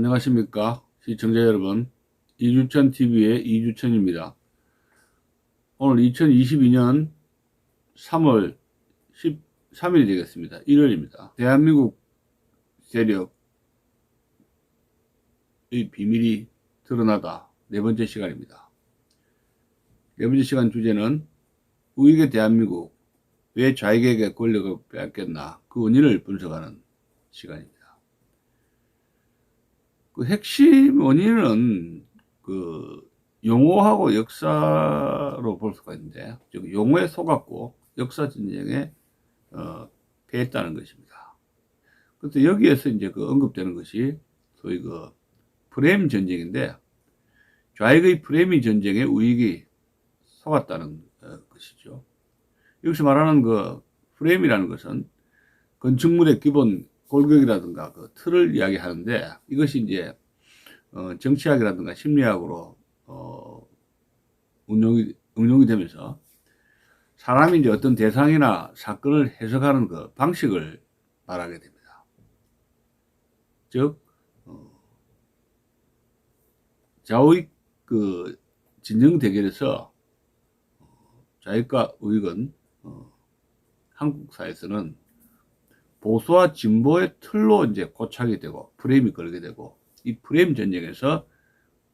안녕하십니까 시청자 여러분, 이주천TV의 이주천입니다. 오늘 2022년 3월 13일이 되겠습니다. 일요일입니다. 대한민국 세력의 비밀이 드러나다 네 번째 시간입니다. 네 번째 시간 주제는 우익의 대한민국, 왜 좌익에게 권력을 빼앗겼나, 그 원인을 분석하는 시간입니다. 그 핵심 원인은 그 용어하고 역사로 볼 수가 있는데, 즉 용어에 속았고 역사 전쟁에 패했다는 것입니다. 그래서 여기에서 이제 그 언급되는 것이 소위 그 프레임 전쟁인데, 좌익의 프레임 전쟁에 우익이 속았다는 것이죠. 여기서 말하는 그 프레임이라는 것은 건축물의 기본 골격이라든가 그 틀을 이야기하는데, 이것이 이제 정치학이라든가 심리학으로 응용이 되면서 사람이 이제 어떤 대상이나 사건을 해석하는 그 방식을 말하게 됩니다. 즉 좌우익 그 진영 대결에서 좌익과 우익은 한국 사회에서는 보수와 진보의 틀로 이제 고착이 되고 프레임이 걸게 되고, 이 프레임 전쟁에서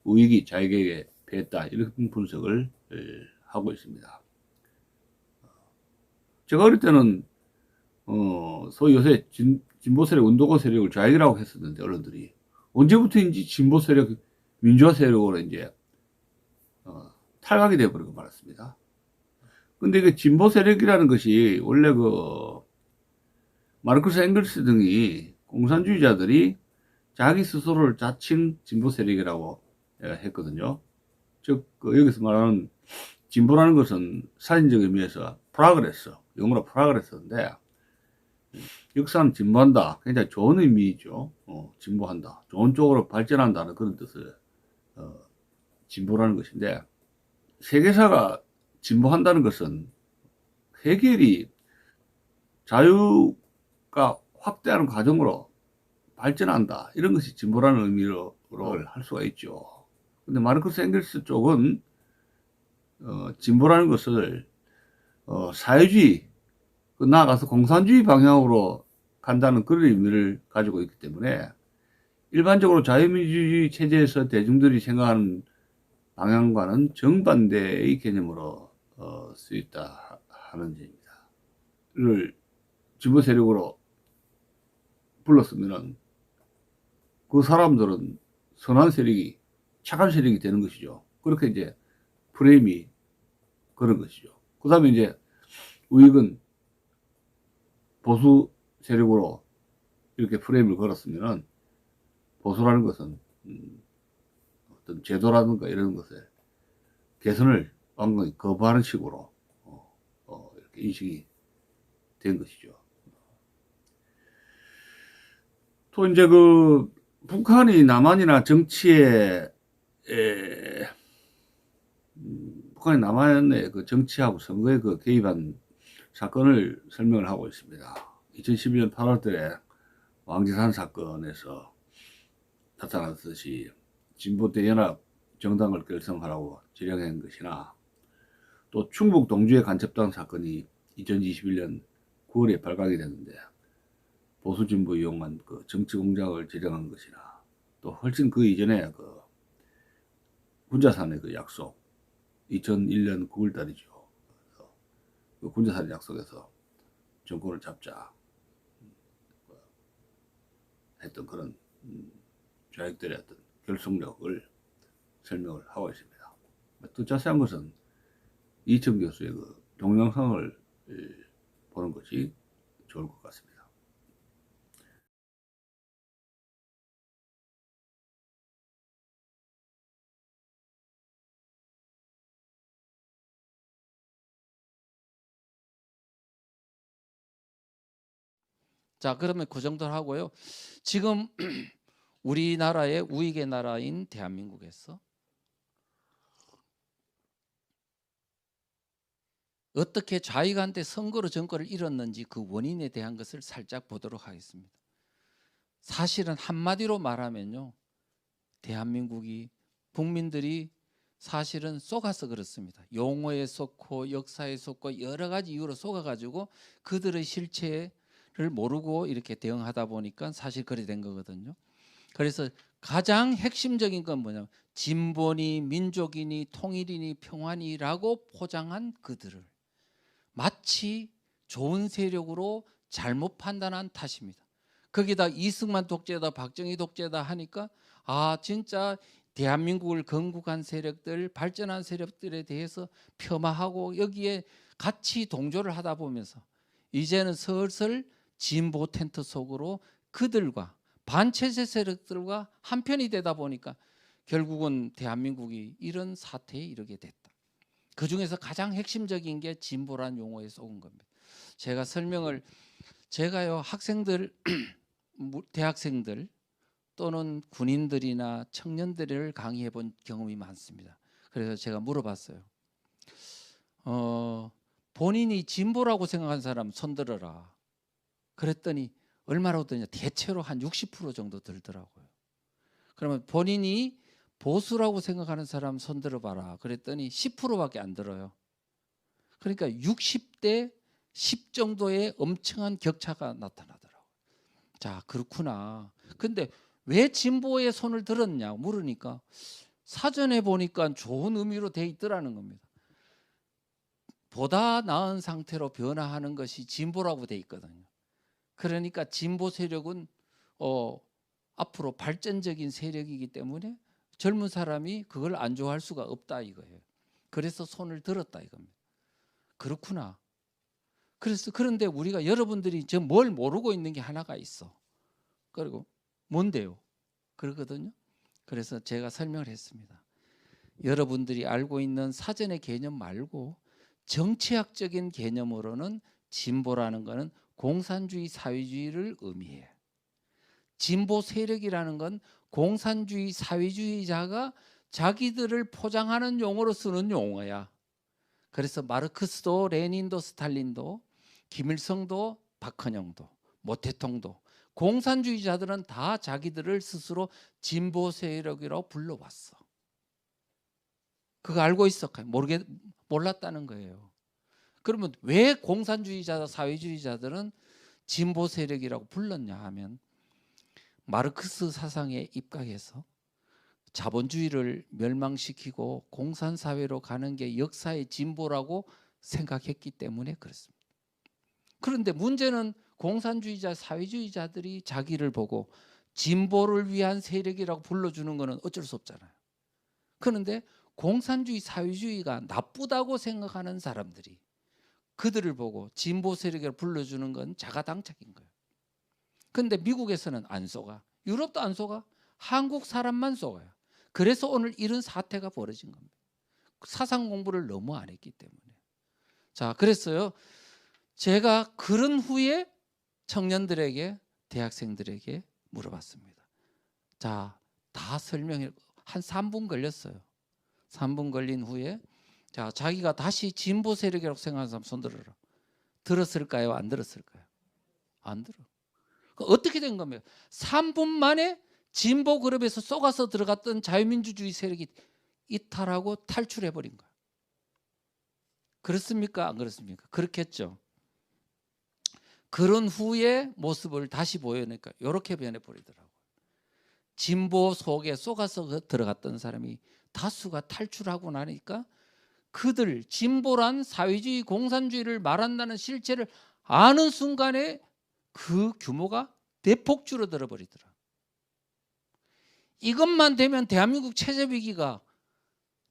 우익이 좌익에게 패했다, 이런 분석을 하고 있습니다. 제가 어릴 때는 소위 요새 진보 세력, 운동가 세력을 좌익이라고 했었는데, 언론들이 언제부터인지 진보 세력, 민주화 세력으로 이제 탈각이 되어버리고 말았습니다. 근데 그 진보 세력이라는 것이 원래 그 마르크스 앵글스 등이 공산주의자들이 자기 스스로를 자칭 진보 세력이라고 했거든요. 즉 여기서 말하는 진보라는 것은 사진적 의미에서 프로그레스, 영어로 프로그레스인데, 역사는 진보한다, 굉장히 좋은 의미이죠. 진보한다, 좋은 쪽으로 발전한다는 그런 뜻을 진보라는 것인데, 세계사가 진보한다는 것은 해결이 자유가 확대하는 과정으로 발전한다, 이런 것이 진보라는 의미로 할 수가 있죠. 근데 마르크스 앵겔스 쪽은 진보라는 것을 사회주의, 나아가서 공산주의 방향으로 간다는 그런 의미를 가지고 있기 때문에, 일반적으로 자유민주주의 체제에서 대중들이 생각하는 방향과는 정반대의 개념으로 쓰였다 하는 점입니다. 를 진보 세력으로 불렀으면은 그 사람들은 선한 세력이, 착한 세력이 되는 것이죠. 그렇게 이제 프레임이 그런 것이죠. 그 다음에 이제 우익은 보수 세력으로 이렇게 프레임을 걸었으면은, 보수라는 것은 어떤 제도라든가 이런 것에 개선을 완전히 거부하는 식으로 이렇게 인식이 된 것이죠. 또 이제 그 북한이 남한이나 정치에 북한이 남한의 그 정치하고 선거에 그 개입한 사건을 설명을 하고 있습니다. 2012년 8월달에 왕지산 사건에서 나타났듯이 진보대 연합 정당을 결성하라고 지령한 것이나, 또 충북 동주의 간첩당 사건이 2021년 9월에 발각이 됐는데 보수 진보 이용한 그 정치 공작을 지령한 것이나, 또 훨씬 그 이전에 그 군자산의 그 약속, 2001년 9월 달이죠. 그 군자산의 약속에서 정권을 잡자 했던 그런 좌익들의 어떤 결속력을 설명을 하고 있습니다. 또 자세한 것은 이청 교수의 그 동영상을 보는 것이 좋을 것 같습니다. 자, 그러면 그 정도로 하고요. 지금 우리나라의 우익의 나라인 대한민국에서 어떻게 좌익한테 선거로 정권을 잃었는지 그 원인에 대한 것을 살짝 보도록 하겠습니다. 사실은 한마디로 말하면요, 대한민국이 국민들이 사실은 속아서 그렇습니다. 용어에 속고 역사에 속고 여러 가지 이유로 속아가지고 그들의 실체를 모르고 이렇게 대응하다 보니까 사실 그래 된 거거든요. 그래서 가장 핵심적인 건 뭐냐면 진보니 민족이니 통일이니 평화니라고 포장한 그들을 마치 좋은 세력으로 잘못 판단한 탓입니다. 거기다 이승만 독재다 박정희 독재다 하니까 진짜 대한민국을 건국한 세력들 발전한 세력들에 대해서 폄하하고 여기에 같이 동조를 하다 보면서 이제는 슬슬 진보 텐트 속으로 그들과 반체제 세력들과 한편이 되다 보니까 결국은 대한민국이 이런 사태에 이르게 됐다. 그중에서 가장 핵심적인 게 진보란 용어에 속은 겁니다. 제가요 학생들 대학생들 또는 군인들이나 청년들을 강의해 본 경험이 많습니다. 그래서 제가 물어봤어요. 본인이 진보라고 생각하는 사람 손들어라. 그랬더니 얼마라고 드냐? 대체로 한 60% 정도 들더라고요. 그러면 본인이 보수라고 생각하는 사람 손들어봐라. 그랬더니 10%밖에 안 들어요. 그러니까 60대 10 정도의 엄청난 격차가 나타나더라고요. 자, 그렇구나. 근데 왜 진보의 손을 들었냐 물으니까 사전에 보니까 좋은 의미로 돼 있더라는 겁니다. 보다 나은 상태로 변화하는 것이 진보라고 돼 있거든요. 그러니까 진보 세력은 앞으로 발전적인 세력이기 때문에 젊은 사람이 그걸 안 좋아할 수가 없다 이거예요. 그래서 손을 들었다 이겁니다. 그렇구나. 그런데 우리가 여러분들이 저 뭘 모르고 있는 게 하나가 있어. 그리고 뭔데요? 그러거든요. 그래서 제가 설명을 했습니다. 여러분들이 알고 있는 사전의 개념 말고 정치학적인 개념으로는 진보라는 것은 공산주의 사회주의를 의미해요. 진보 세력이라는 건 공산주의 사회주의자가 자기들을 포장하는 용어로 쓰는 용어야. 그래서 마르크스도 레닌도 스탈린도 김일성도 박헌영도 모태통도 공산주의자들은 다 자기들을 스스로 진보 세력이라고 불러왔어. 그거 알고 있어? 몰랐다는 거예요. 그러면 왜 공산주의자 사회주의자들은 진보 세력이라고 불렀냐 하면 마르크스 사상에 입각해서 자본주의를 멸망시키고 공산사회로 가는 게 역사의 진보라고 생각했기 때문에 그렇습니다. 그런데 문제는 공산주의자 사회주의자들이 자기를 보고 진보를 위한 세력이라고 불러주는 것은 어쩔 수 없잖아요. 그런데 공산주의 사회주의가 나쁘다고 생각하는 사람들이 그들을 보고 진보 세력이라고 불러주는 건 자가당착인 거예요. 그런데 미국에서는 안 속아. 유럽도 안 속아. 한국 사람만 속아요. 그래서 오늘 이런 사태가 벌어진 겁니다. 사상 공부를 너무 안 했기 때문에. 자, 그랬어요. 제가 그런 후에 청년들에게 대학생들에게 물어봤습니다. 자, 다 설명해 한 3분 걸렸어요. 3분 걸린 후에 자, 자기가 다시 진보 세력이라고 생각하는 사람 손 들어라. 들었을까요? 안 들었을까요? 안 들어. 어떻게 된 겁니까? 3분 만에 진보 그룹에서 쏘가서 들어갔던 자유민주주의 세력이 이탈하고 탈출해버린 거예요. 그렇습니까? 안 그렇습니까? 그렇겠죠. 그런 후에 모습을 다시 보여내니까 이렇게 변해버리더라고요. 진보 속에 쏘가서 들어갔던 사람이 다수가 탈출하고 나니까 그들 진보란 사회주의 공산주의를 말한다는 실체를 아는 순간에 그 규모가 대폭 줄어들어 버리더라. 이것만 되면 대한민국 체제 위기가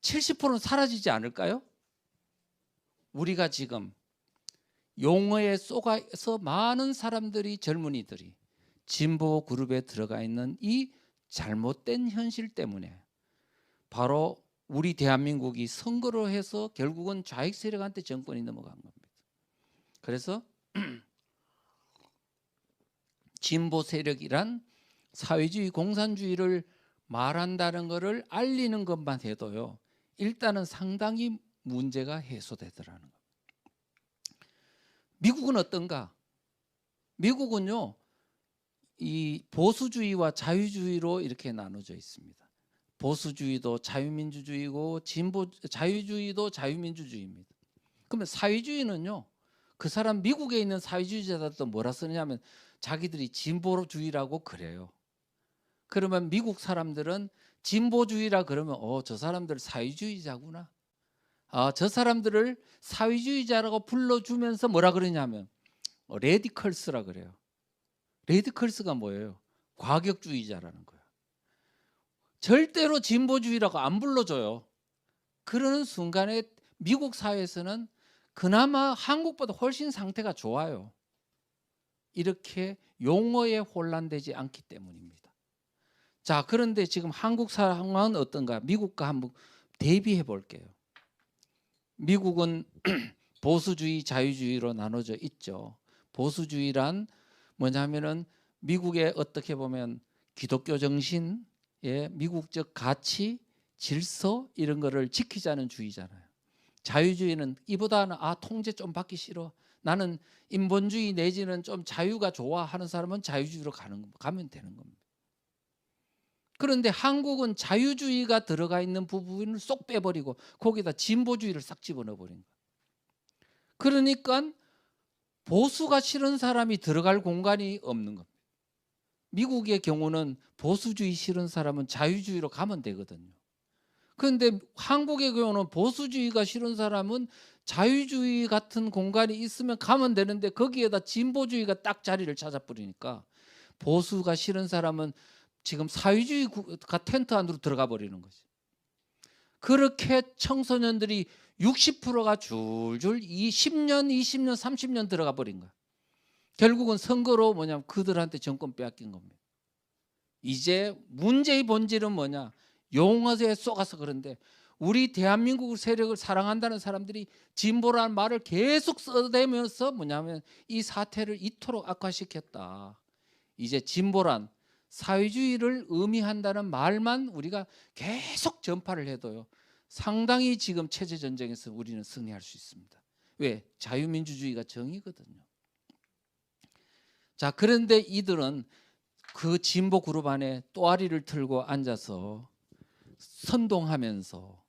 70%는 사라지지 않을까요? 우리가 지금 용어에 쏘가서 많은 사람들이 젊은이들이 진보 그룹에 들어가 있는 이 잘못된 현실 때문에 바로 우리 대한민국이 선거로 해서 결국은 좌익 세력한테 정권이 넘어간 겁니다. 그래서 진보 세력이란 사회주의 공산주의를 말한다는 것을 알리는 것만 해도요. 일단은 상당히 문제가 해소되더라는 겁니다. 미국은 어떤가? 미국은요. 이 보수주의와 자유주의로 이렇게 나눠져 있습니다. 보수주의도 자유민주주의고 자유주의도 자유민주주의입니다. 그러면 사회주의는요. 그 사람 미국에 있는 사회주의자들도 뭐라 쓰느냐면 자기들이 진보주의라고 그래요. 그러면 미국 사람들은 진보주의라 그러면 저 사람들 사회주의자구나. 저 사람들을 사회주의자라고 불러주면서 뭐라 그러냐면 레디컬스라 그래요. 레디컬스가 뭐예요? 과격주의자라는 거예요. 절대로 진보주의라고 안 불러줘요. 그러는 순간에 미국 사회에서는 그나마 한국보다 훨씬 상태가 좋아요. 이렇게 용어에 혼란되지 않기 때문입니다. 자, 그런데 지금 한국 상황은 어떤가? 미국과 한번 대비해 볼게요. 미국은 보수주의, 자유주의로 나눠져 있죠. 보수주의란 뭐냐면은 미국의 어떻게 보면 기독교 정신의 미국적 가치, 질서 이런 거를 지키자는 주의잖아요. 자유주의는 이보다는 통제 좀 받기 싫어. 나는 인본주의 내지는 좀 자유가 좋아 하는 사람은 자유주의로 가면 되는 겁니다. 그런데 한국은 자유주의가 들어가 있는 부분을 쏙 빼버리고 거기다 진보주의를 싹 집어넣어 버린 거예요. 그러니까 보수가 싫은 사람이 들어갈 공간이 없는 겁니다. 미국의 경우는 보수주의 싫은 사람은 자유주의로 가면 되거든요. 그런데 한국의 경우는 보수주의가 싫은 사람은 자유주의 같은 공간이 있으면 가면 되는데 거기에다 진보주의가 딱 자리를 찾아버리니까 보수가 싫은 사람은 지금 사회주의가 텐트 안으로 들어가 버리는 거지. 그렇게 청소년들이 60%가 줄줄 10년, 20년, 30년 들어가 버린 거야. 결국은 선거로 뭐냐면 그들한테 정권 빼앗긴 겁니다. 이제 문제의 본질은 뭐냐? 용어에 쏘가서 그런데 우리 대한민국 세력을 사랑한다는 사람들이 진보라는 말을 계속 써대면서 뭐냐면 이 사태를 이토록 악화시켰다. 이제 진보란 사회주의를 의미한다는 말만 우리가 계속 전파를 해도요. 상당히 지금 체제 전쟁에서 우리는 승리할 수 있습니다. 왜? 자유민주주의가 정의거든요. 자, 그런데 이들은 그 진보 그룹 안에 또아리를 틀고 앉아서 선동하면서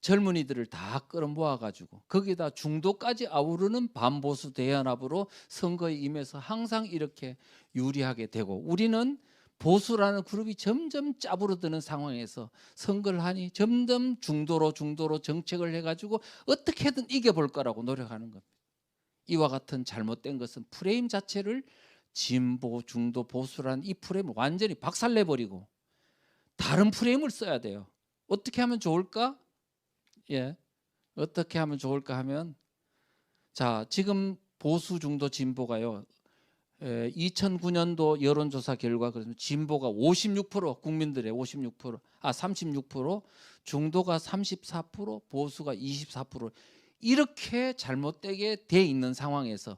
젊은이들을 다 끌어모아 가지고 거기다 중도까지 아우르는 반보수 대연합으로 선거에 임해서 항상 이렇게 유리하게 되고 우리는 보수라는 그룹이 점점 짜부러드는 상황에서 선거를 하니 점점 중도로 정책을 해가지고 어떻게든 이겨볼 거라고 노력하는 겁니다. 이와 같은 잘못된 것은 프레임 자체를 진보, 중도, 보수라는 이 프레임을 완전히 박살내버리고 다른 프레임을 써야 돼요. 어떻게 하면 좋을까? 어떻게 하면 좋을까 하면 자, 지금 보수, 중도, 진보가요. 2009년도 여론조사 결과 그래서 진보가 56% 국민들의 36% 중도가 34% 보수가 24% 이렇게 잘못되게 돼 있는 상황에서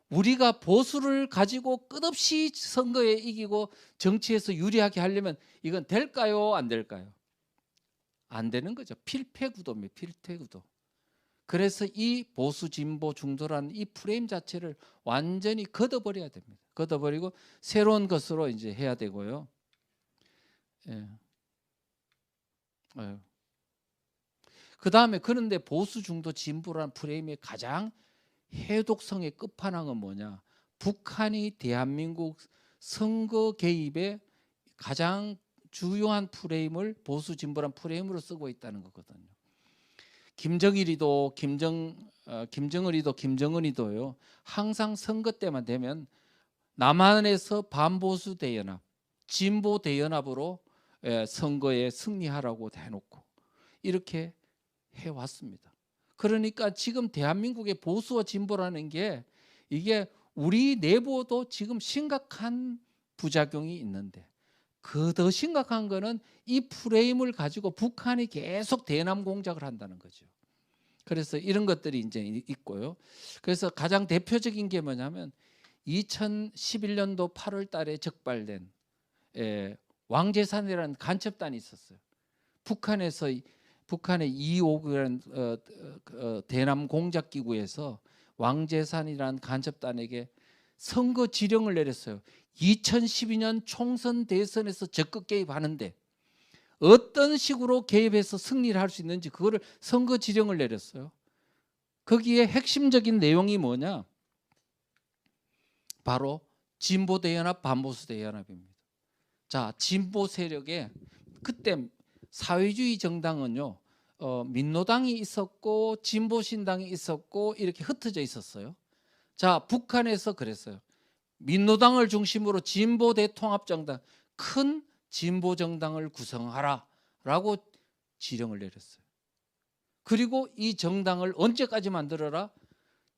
우리가 보수를 가지고 끝없이 선거에 이기고 정치에서 유리하게 하려면 이건 될까요? 안 될까요? 안 되는 거죠. 필패구도입니다. 필패구도. 그래서 이 보수 진보 중도라는 이 프레임 자체를 완전히 걷어버려야 됩니다. 걷어버리고 새로운 것으로 이제 해야 되고요. 그 다음에 그런데 보수 중도 진보라는 프레임의 가장 해독성의 끝판왕은 뭐냐? 북한이 대한민국 선거 개입의 가장 주요한 프레임을 보수 진보란 프레임으로 쓰고 있다는 거거든요. 김정일이도 김정은이도 김정은이도요. 항상 선거 때만 되면 남한에서 반보수 대연합, 진보 대연합으로 선거에 승리하라고 해놓고 이렇게 해왔습니다. 그러니까 지금 대한민국의 보수와 진보라는 게 이게 우리 내부도 지금 심각한 부작용이 있는데 그 더 심각한 거는 이 프레임을 가지고 북한이 계속 대남 공작을 한다는 거죠. 그래서 이런 것들이 이제 있고요. 그래서 가장 대표적인 게 뭐냐면 2011년도 8월 달에 적발된 왕재산이라는 간첩단이 있었어요. 북한의 2호라는 대남 공작 기구에서 왕재산이라는 간첩단에게 선거 지령을 내렸어요. 2012년 총선 대선에서 적극 개입하는데 어떤 식으로 개입해서 승리를 할 수 있는지 그거를 선거 지령을 내렸어요. 거기에 핵심적인 내용이 뭐냐? 바로 진보 대연합, 반보수 대연합입니다. 자, 진보 세력에 그때 사회주의 정당은요, 민노당이 있었고 진보신당이 있었고 이렇게 흩어져 있었어요. 자, 북한에서 그랬어요. 민노당을 중심으로 진보 대통합정당, 큰 진보 정당을 구성하라라고 지령을 내렸어요. 그리고 이 정당을 언제까지 만들어라?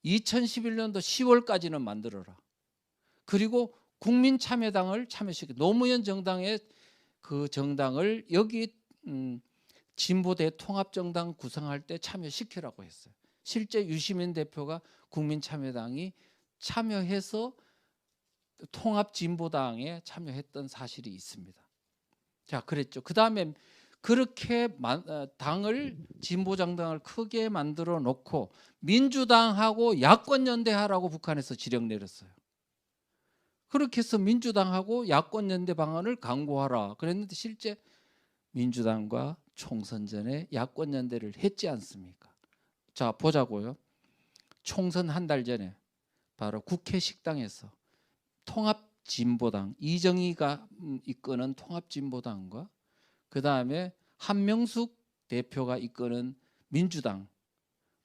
2011년도 10월까지는 만들어라. 그리고 국민참여당을 참여시켜 노무현 정당의 그 정당을 여기 진보 대통합정당 구성할 때 참여시키라고 했어요. 실제 유시민 대표가 국민참여당이 참여해서 통합진보당에 참여했던 사실이 있습니다. 자, 그랬죠. 그 다음에 그렇게 당을 진보정당을 크게 만들어 놓고 민주당하고 야권연대하라고 북한에서 지령 내렸어요. 그렇게 해서 민주당하고 야권연대 방안을 강구하라 그랬는데 실제 민주당과 총선 전에 야권연대를 했지 않습니까? 자, 보자고요. 총선 한 달 전에 바로 국회 식당에서 통합진보당 이정희가 이끄는 통합진보당과 그 다음에 한명숙 대표가 이끄는 민주당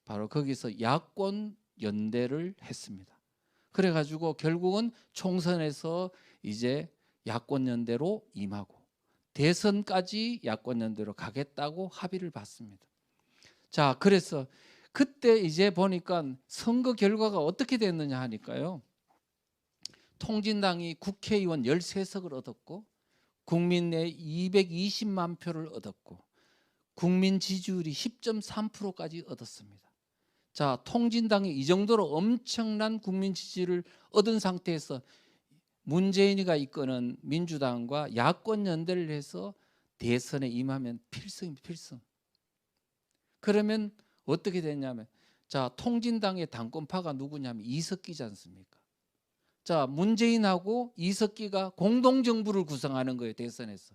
바로 거기서 야권 연대를 했습니다. 그래가지고 결국은 총선에서 이제 야권 연대로 임하고 대선까지 야권 연대로 가겠다고 합의를 받습니다. 자, 그래서 그때 이제 보니까 선거 결과가 어떻게 됐느냐 하니까요. 통진당이 국회의원 13석을 얻었고 국민 내 220만 표를 얻었고 국민 지지율이 10.3%까지 얻었습니다. 자, 통진당이 이 정도로 엄청난 국민 지지를 얻은 상태에서 문재인이가 이끄는 민주당과 야권 연대를 해서 대선에 임하면 필승입니다. 필승. 그러면 어떻게 됐냐면 자, 통진당의 당권파가 누구냐면 이석기지 않습니까? 자, 문재인하고 이석기가 공동정부를 구성하는 거예요. 대선에서.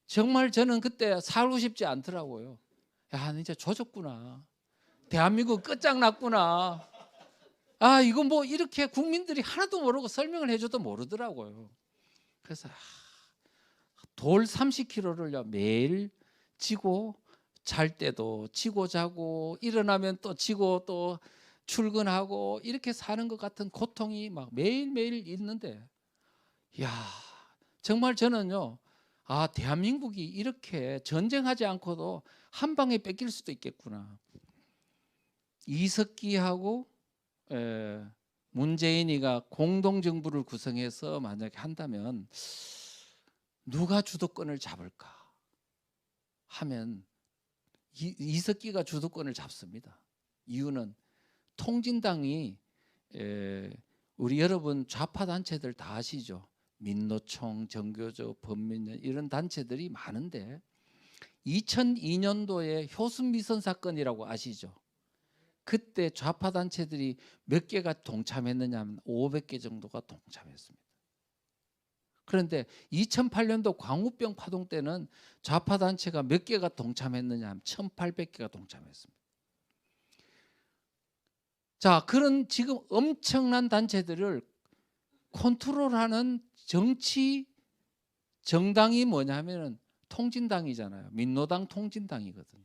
정말 저는 그때 살고 싶지 않더라고요. 야, 이제 조졌구나. 대한민국 끝장났구나. 아, 이거 뭐 이렇게 국민들이 하나도 모르고 설명을 해줘도 모르더라고요. 그래서 돌 30kg를 매일 지고 잘 때도 지고 자고 일어나면 또 지고 또 출근하고 이렇게 사는 것 같은 고통이 막 매일매일 있는데 야, 정말 저는요. 아, 대한민국이 이렇게 전쟁하지 않고도 한 방에 뺏길 수도 있겠구나. 이석기하고 문재인이가 공동정부를 구성해서 만약에 한다면 누가 주도권을 잡을까 하면 이석기가 주도권을 잡습니다. 이유는 통진당이 우리 여러분 좌파 단체들 다 아시죠? 민노총, 정교조, 범민련 이런 단체들이 많은데 2002년도에 효순미선 사건이라고 아시죠? 그때 좌파 단체들이 몇 개가 동참했느냐 하면 500개 정도가 동참했습니다. 그런데 2008년도 광우병 파동 때는 좌파 단체가 몇 개가 동참했느냐 하면 1800개가 동참했습니다. 자, 그런 지금 엄청난 단체들을 컨트롤하는 정치 정당이 뭐냐면은 통진당이잖아요. 민노당 통진당이거든요.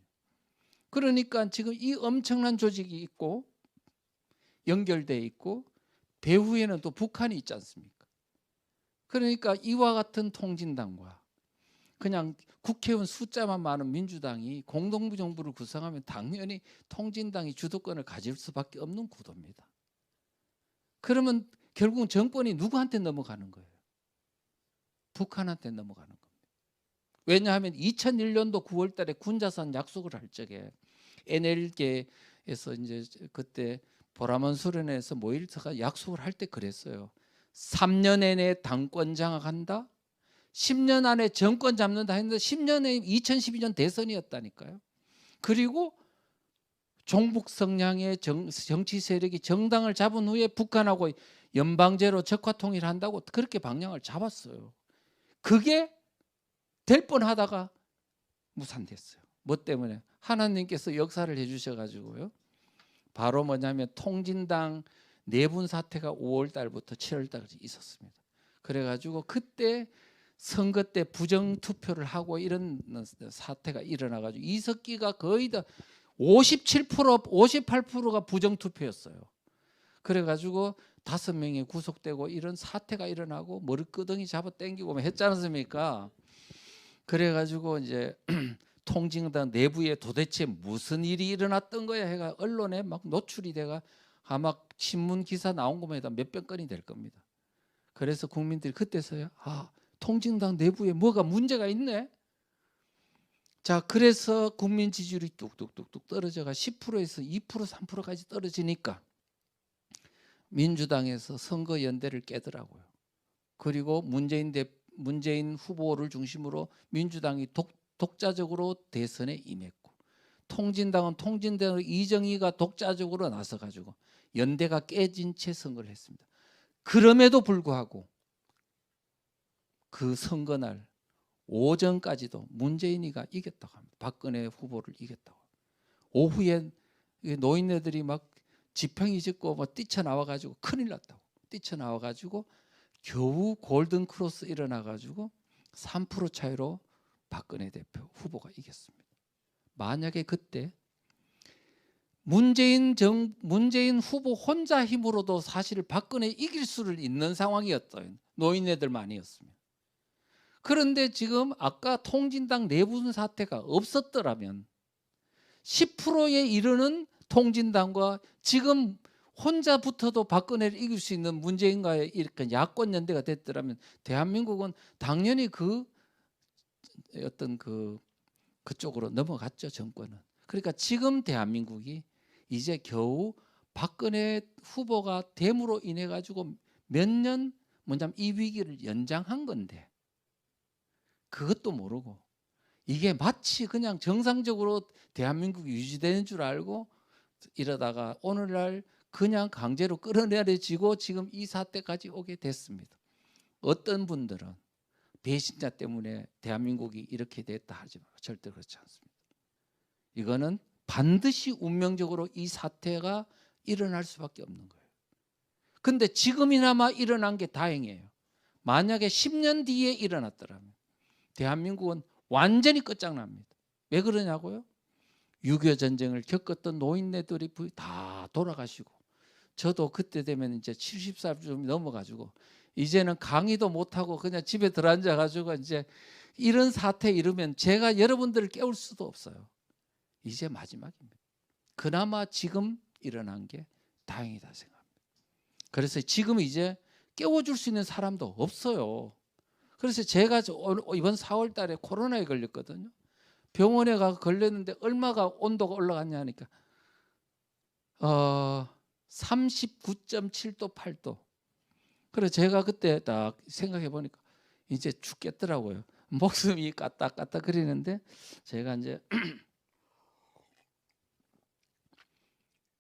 그러니까 지금 이 엄청난 조직이 있고 연결돼 있고 배후에는 또 북한이 있지 않습니까? 그러니까 이와 같은 통진당과 그냥 국회의원 숫자만 많은 민주당이 공동정부를 구성하면 당연히 통진당이 주도권을 가질 수밖에 없는 구도입니다. 그러면 결국은 정권이 누구한테 넘어가는 거예요? 북한한테 넘어가는 겁니다. 왜냐하면 2001년도 9월 달에 군자산 약속을 할 적에 NL계에서 이제 그때 보라먼 수련회에서 모일서가 약속을 할 때 그랬어요. 3년 내내 당권 장악한다. 10년 안에 정권 잡는다 했는데 10년에 2012년 대선이었다니까요. 그리고 종북 성향의 정치 세력이 정당을 잡은 후에 북한하고 연방제로 적화 통일한다고 그렇게 방향을 잡았어요. 그게 될 뻔하다가 무산됐어요. 뭐 때문에? 하나님께서 역사를 해주셔가지고요. 바로 뭐냐면 통진당 내분 사태가 5월 달부터 7월 달까지 있었습니다. 그래가지고 그때 선거 때 부정 투표를 하고 이런 사태가 일어나가지고 이석기가 거의 다 57%, 58%가 부정 투표였어요. 그래가지고 5명이 구속되고 이런 사태가 일어나고 머리끄덩이 잡아 당기고 했지 않습니까? 그래가지고 이제 통진당 내부에 도대체 무슨 일이 일어났던 거야 해가 언론에 막 노출이 돼가 아마 신문 기사 나온 것만 해도 몇백 건이 될 겁니다. 그래서 국민들이 그때서야 통진당 내부에 뭐가 문제가 있네. 자, 그래서 국민 지지율이 뚝뚝뚝뚝 떨어져가 10%에서 2%, 3%까지 떨어지니까 민주당에서 선거 연대를 깨더라고요. 그리고 문재인 후보를 중심으로 민주당이 독자적으로 대선에 임했고, 통진당은 통진당으로 이정희가 독자적으로 나서가지고 연대가 깨진 채 선거를 했습니다. 그럼에도 불구하고 그 선거날 오전까지도 문재인이가 이겼다고 합니다. 박근혜 후보를 이겼다고. 오후에 노인네들이 막 지팡이 짚고 막 뛰쳐나와가지고 큰일 났다고. 뛰쳐나와가지고 겨우 골든 크로스 일어나가지고 3% 차이로 박근혜 대표 후보가 이겼습니다. 만약에 그때 문재인 후보 혼자 힘으로도 사실 박근혜 이길 수를 있는 상황이었어요. 노인네들만이었습니다. 그런데 지금 아까 통진당 내분 사태가 없었더라면 10%에 이르는 통진당과 지금 혼자 붙어도 박근혜를 이길 수 있는 문재인과의 이렇게 야권 연대가 됐더라면 대한민국은 당연히 그쪽으로 넘어갔죠, 정권은. 그러니까 지금 대한민국이 이제 겨우 박근혜 후보가 됨으로 인해 가지고 몇 년 뭐냐면 이 위기를 연장한 건데 그것도 모르고 이게 마치 그냥 정상적으로 대한민국이 유지되는 줄 알고 이러다가 오늘날 그냥 강제로 끌어내려지고 지금 이 사태까지 오게 됐습니다. 어떤 분들은 배신자 때문에 대한민국이 이렇게 됐다 하지만 절대 그렇지 않습니다. 이거는 반드시 운명적으로 이 사태가 일어날 수밖에 없는 거예요. 근데 지금이나마 일어난 게 다행이에요. 만약에 10년 뒤에 일어났더라면 대한민국은 완전히 끝장납니다. 왜 그러냐고요? 6.25 전쟁을 겪었던 노인네들이 다 돌아가시고 저도 그때 되면 이제 70살 좀 넘어가지고 이제는 강의도 못하고 그냥 집에 들어앉아가지고 이제 이런 사태 이르면 제가 여러분들을 깨울 수도 없어요. 이제 마지막입니다. 그나마 지금 일어난 게 다행이다 생각합니다. 그래서 지금 이제 깨워줄 수 있는 사람도 없어요. 그래서 제가 이번 4월 달에 코로나에 걸렸거든요. 병원에 가서 걸렸는데 얼마가 온도가 올라갔냐 하니까 39.7도 8도. 그래서 제가 그때 딱 생각해 보니까 이제 죽겠더라고요. 목숨이 까딱까딱 거리는데 제가 이제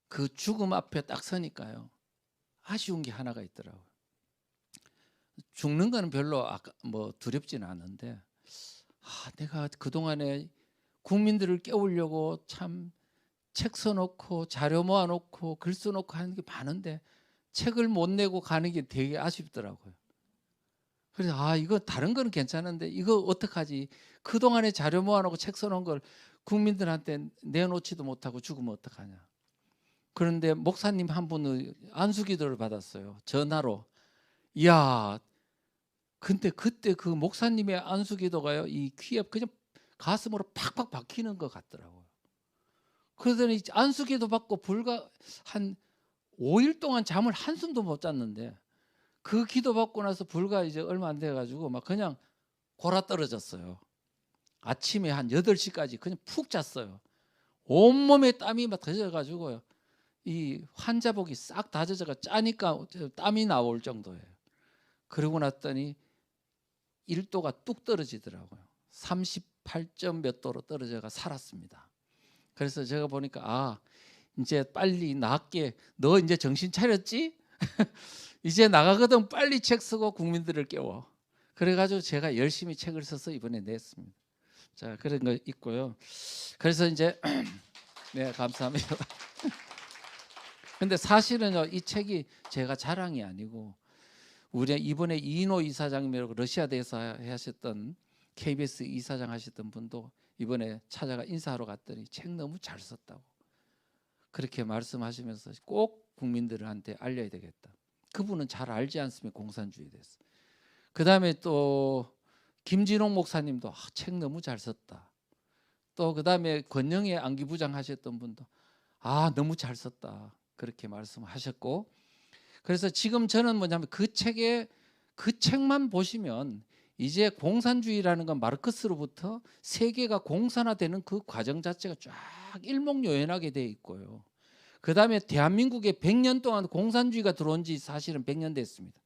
그 죽음 앞에 딱 서니까요. 아쉬운 게 하나가 있더라고요. 죽는 거는 별로 두렵지는 않은데 내가 그동안에 국민들을 깨우려고 참 책 써놓고 자료 모아놓고 글 써놓고 하는 게 많은데 책을 못 내고 가는 게 되게 아쉽더라고요. 그래서 이거 다른 거는 괜찮은데 이거 어떡하지? 그동안에 자료 모아놓고 책 써놓은 걸 국민들한테 내놓지도 못하고 죽으면 어떡하냐. 그런데 목사님 한 분은 안수기도를 받았어요. 전화로. 이야, 근데 그때 그 목사님의 안수기도가요, 이 귀에 그냥 가슴으로 팍팍 박히는 것 같더라고요. 그러더니 안수기도 받고 불과 한 5일 동안 잠을 한숨도 못 잤는데 그 기도 받고 나서 불과 이제 얼마 안 돼가지고 막 그냥 골아 떨어졌어요. 아침에 한 8시까지 그냥 푹 잤어요. 온몸에 땀이 막 젖어가지고요. 이 환자복이 싹 다 젖어가 짜니까 땀이 나올 정도예요. 그러고 났더니 1도가 뚝 떨어지더라고요. 38점 몇 도로 떨어져가 살았습니다. 그래서 제가 보니까 이제 빨리 낫게 너 이제 정신 차렸지? 이제 나가거든 빨리 책 쓰고 국민들을 깨워. 그래가지고 제가 열심히 책을 써서 이번에 냈습니다. 자, 그런 거 있고요. 그래서 이제 네, 감사합니다. 근데 사실은요, 이 책이 제가 자랑이 아니고 우리 이번에 이인호 이사장님이라고 러시아 대사 하셨던 KBS 이사장 하셨던 분도 이번에 찾아가 인사하러 갔더니 책 너무 잘 썼다고 그렇게 말씀하시면서 꼭 국민들한테 알려야 되겠다. 그분은 잘 알지 않습니까? 공산주의에 대해서. 그 다음에 또 김진홍 목사님도 책 너무 잘 썼다. 또 그 다음에 권영애 안기부장 하셨던 분도 너무 잘 썼다. 그렇게 말씀하셨고, 그래서 지금 저는 뭐냐면 그 책만 보시면 이제 공산주의라는 건 마르크스로부터 세계가 공산화되는 그 과정 자체가 쫙 일목요연하게 돼 있고요. 그 다음에 대한민국에 100년 동안 공산주의가 들어온 지 사실은 100년 됐습니다.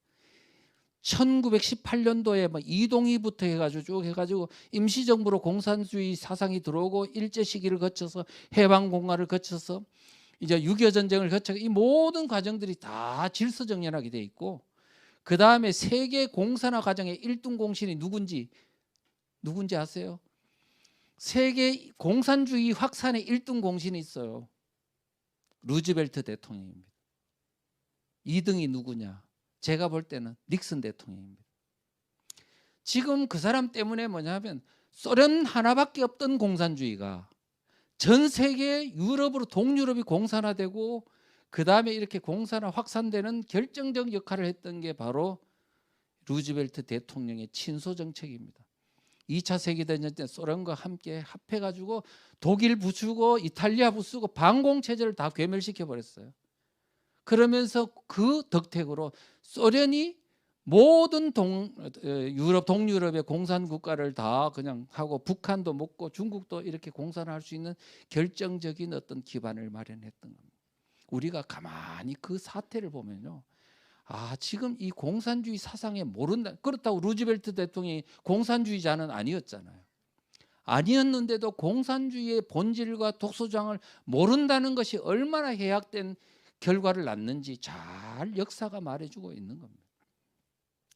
1918년도에 이동희부터 해가지고 쭉 해가지고 임시정부로 공산주의 사상이 들어오고 일제 시기를 거쳐서 해방공화를 거쳐서 이제 6.25 전쟁을 거쳐 이 모든 과정들이 다 질서정연하게 돼 있고, 그 다음에 세계 공산화 과정의 1등 공신이 누군지 아세요? 세계 공산주의 확산의 1등 공신이 있어요. 루즈벨트 대통령입니다. 2등이 누구냐? 제가 볼 때는 닉슨 대통령입니다. 지금 그 사람 때문에 뭐냐면 소련 하나밖에 없던 공산주의가 전 세계 유럽으로 동유럽이 공산화되고 그 다음에 이렇게 공산화 확산되는 결정적 역할을 했던 게 바로 루즈벨트 대통령의 친소 정책입니다. 2차 세계대전 때 소련과 함께 합해가지고 독일 부수고 이탈리아 부수고 반공체제를 다 괴멸시켜 버렸어요. 그러면서 그 덕택으로 소련이 모든 유럽 동유럽의 공산 국가를 다 그냥 하고 북한도 먹고 중국도 이렇게 공산화할 수 있는 결정적인 어떤 기반을 마련했던 겁니다. 우리가 가만히 그 사태를 보면요, 지금 이 공산주의 사상에 모른다. 그렇다고 루즈벨트 대통령이 공산주의자는 아니었잖아요. 아니었는데도 공산주의의 본질과 독소장을 모른다는 것이 얼마나 해악된 결과를 낳는지 잘 역사가 말해주고 있는 겁니다.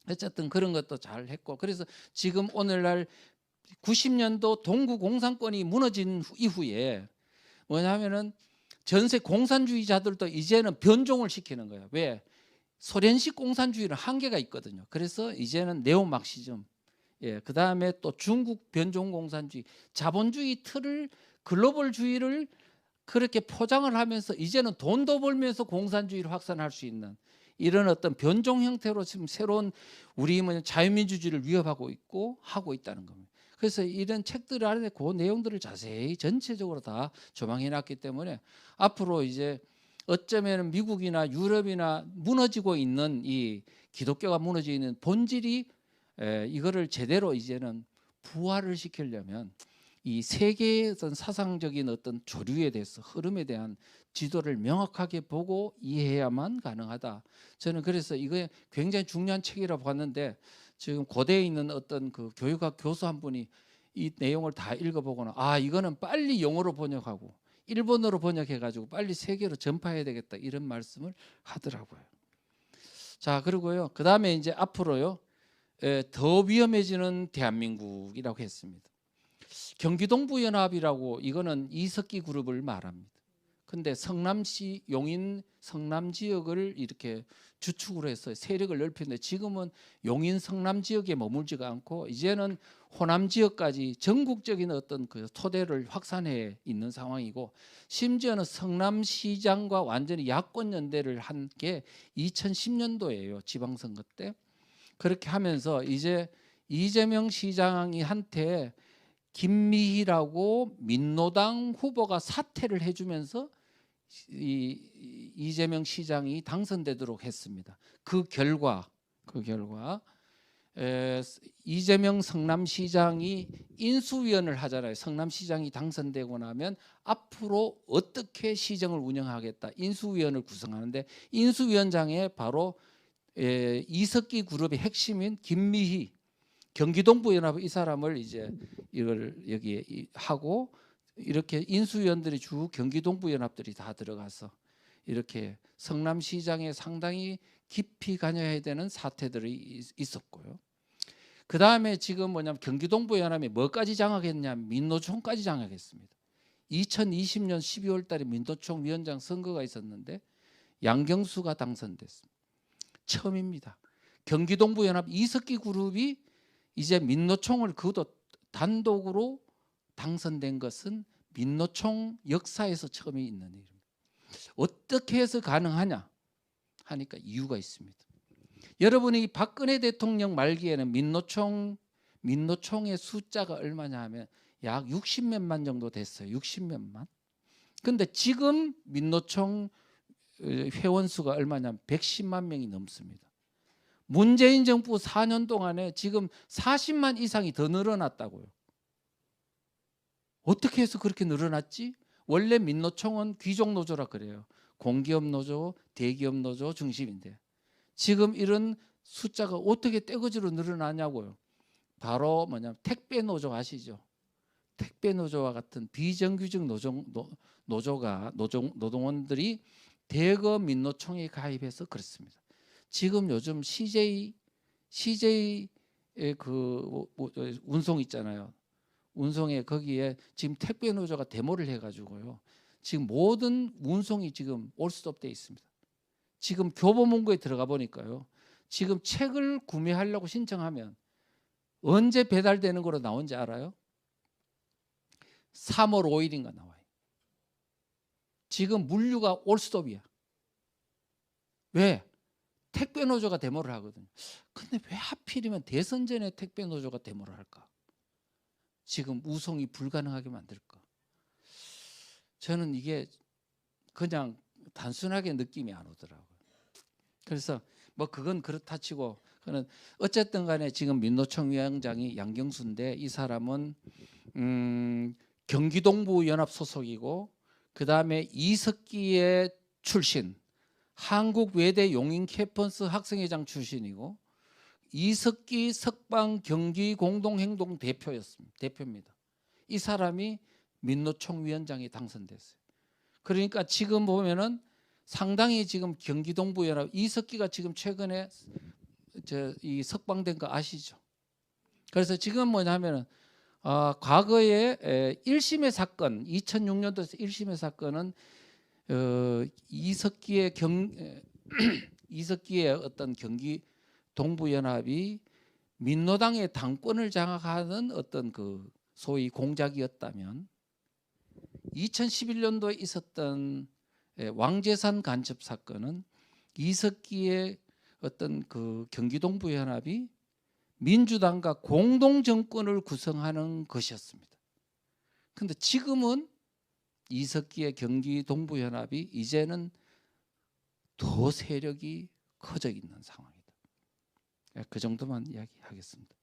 어쨌든 그런 것도 잘 했고, 그래서 지금 오늘날 90년도 동구 공산권이 무너진 이후에 뭐냐면은 전세 공산주의자들도 이제는 변종을 시키는 거예요. 왜? 소련식 공산주의는 한계가 있거든요. 그래서 이제는 네오막시즘, 그 다음에 또 중국 변종 공산주의, 자본주의 틀을 글로벌주의를 그렇게 포장을 하면서 이제는 돈도 벌면서 공산주의를 확산할 수 있는 이런 어떤 변종 형태로 지금 새로운 우리 자유민주주의를 위협하고 있고 하고 있다는 겁니다. 그래서 이런 책들 안에 그 내용들을 자세히 전체적으로 다 조망해 놨기 때문에 앞으로 이제 어쩌면 미국이나 유럽이나 무너지고 있는 이 기독교가 무너져 있는 본질이 이거를 제대로 이제는 부활을 시키려면 이 세계의 어떤 사상적인 어떤 조류에 대해서 흐름에 대한 지도를 명확하게 보고 이해해야만 가능하다. 저는 그래서 이거 굉장히 중요한 책이라고 봤는데 지금 고대에 있는 어떤 그 교육학 교수 한 분이 이 내용을 다 읽어보고는 이거는 빨리 영어로 번역하고 일본어로 번역해가지고 빨리 세계로 전파해야 되겠다 이런 말씀을 하더라고요. 자, 그리고요 그 다음에 이제 앞으로요 더 위험해지는 대한민국이라고 했습니다. 경기동부연합이라고 이거는 이석기 그룹을 말합니다. 근데 성남시 용인 성남 지역을 이렇게 주축으로 해서 세력을 넓히는데 지금은 용인 성남 지역에 머물지가 않고 이제는 호남 지역까지 전국적인 어떤 그 토대를 확산해 있는 상황이고, 심지어는 성남시장과 완전히 야권 연대를 한 게 2010년도예요. 지방선거 때. 그렇게 하면서 이제 이재명 시장이 한테 김미희라고 민노당 후보가 사퇴를 해주면서 이재명 시장이 당선되도록 했습니다. 그 결과 이재명 성남시장이 인수위원을 하잖아요. 성남시장이 당선되고 나면 앞으로 어떻게 시정을 운영하겠다 인수위원을 구성하는데, 인수위원장에 바로 이석기 그룹의 핵심인 김미희 경기동부연합 이 사람을 이제 이걸 여기에 하고 이렇게 인수위원들이 주 경기동부연합들이 다 들어가서 이렇게 성남시장에 상당히 깊이 관여해야 되는 사태들이 있었고요. 그 다음에 지금 뭐냐면 경기동부연합이 뭐까지 장악했냐면 민노총까지 장악했습니다. 2020년 12월 달에 민노총 위원장 선거가 있었는데 양경수가 당선됐습니다. 처음입니다. 경기동부연합 이석기 그룹이 이제 민노총을 그도 단독으로 당선된 것은 민노총 역사에서 처음이 있는 일입니다. 어떻게 해서 가능하냐 하니까 이유가 있습니다. 여러분이 박근혜 대통령 말기에는 민노총의 숫자가 얼마냐 하면 약 60몇만 정도 됐어요. 60몇만. 근데 지금 민노총 회원 수가 얼마냐면 110만 명이 넘습니다. 문재인 정부 4년 동안에 지금 40만 이상이 더 늘어났다고요. 어떻게 해서 그렇게 늘어났지? 원래 민노총은 귀족 노조라 그래요. 공기업 노조, 대기업 노조 중심인데 지금 이런 숫자가 어떻게 떼거지로 늘어나냐고요. 바로 뭐냐면 택배 노조 아시죠? 택배 노조와 같은 비정규직 노동원들이 대거 민노총에 가입해서 그렇습니다. 지금 요즘 CJ의 그 운송 있잖아요. 운송에 거기에 지금 택배 노조가 데모를 해가지고요. 지금 모든 운송이 지금 올스톱돼 있습니다. 지금 교보문고에 들어가 보니까요. 지금 책을 구매하려고 신청하면 언제 배달되는 거로 나온지 알아요? 3월 5일인가 나와요. 지금 물류가 올스톱이야. 왜? 택배 노조가 데모를 하거든요. 근데 왜 하필이면 대선 전에 택배 노조가 데모를 할까? 지금 우송이 불가능하게 만들까? 저는 이게 그냥 단순하게 느낌이 안 오더라고요. 그래서 뭐 그건 그렇다 치고 그는 어쨌든 간에 지금 민노총 위원장이 양경수인데 이 사람은 경기동부 연합 소속이고 그 다음에 이석기의 출신 한국 외대 용인 캠퍼스 학생회장 출신이고 이석기 석방 경기 공동행동 대표입니다. 이 사람이 민노총 위원장에 당선됐어요. 그러니까 지금 보면은 상당히 지금 경기동부 연합 이석기가 지금 최근에 이 석방된 거 아시죠? 그래서 지금 뭐냐면은 과거에 1심의 사건 2006년도에서 1심의 사건은 이석기의 어떤 경기 동부연합이 민노당의 당권을 장악하는 어떤 그 소위 공작이었다면 2011년도에 있었던 왕재산 간첩 사건은 이석기의 어떤 그 경기 동부연합이 민주당과 공동 정권을 구성하는 것이었습니다. 그런데 지금은 이석기의 경기 동부연합이 이제는 더 세력이 커져 있는 상황이다. 그 정도만 이야기하겠습니다.